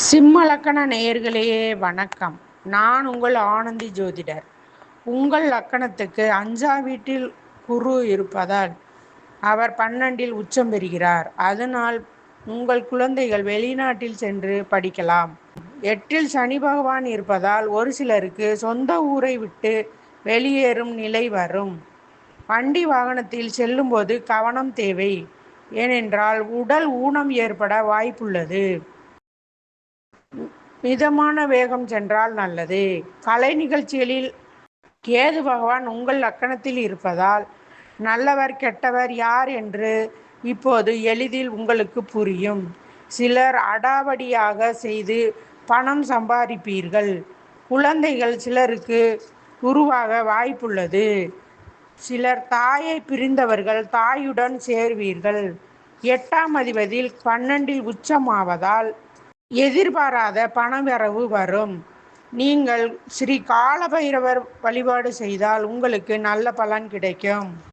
சிம்ம லக்கண நேயர்களே வணக்கம். நான் உங்கள் ஆனந்தி ஜோதிடர். உங்கள் லக்கணத்துக்கு 5ஆம் வீட்டில் குரு இருப்பதால் அவர் 12இல் உச்சம் பெறுகிறார். அதனால் உங்கள் குழந்தைகள் வெளிநாட்டில் சென்று படிக்கலாம். 8இல் சனி பகவான் இருப்பதால் ஒரு சிலருக்கு சொந்த ஊரை விட்டு வெளியேறும் நிலை வரும். வண்டி வாகனத்தில் செல்லும்போது கவனம் தேவை. ஏனென்றால் உடல் ஊனம் ஏற்பட வாய்ப்புள்ளது. மிதமான வேகம் சென்றால் நல்லது. கலை நிகழ்ச்சிகளில் கேது பகவான் உங்கள் லக்கணத்தில் இருப்பதால் நல்லவர் கெட்டவர் யார் என்று இப்போது எளிதில் உங்களுக்கு புரியும். சிலர் அடாவடியாக செய்து பணம் சம்பாதிப்பீர்கள். குழந்தைகள் சிலருக்கு உருவாக வாய்ப்புள்ளது. சிலர் தாயை பிரிந்தவர்கள் தாயுடன் சேர்வீர்கள். 8ஆம் அதிபதியில் 12இல் உச்சமாவதால் எதிர்பாராத பணவரவு வரும். நீங்கள் ஸ்ரீ கால பைரவர் வழிபாடு செய்தால் உங்களுக்கு நல்ல பலன் கிடைக்கும்.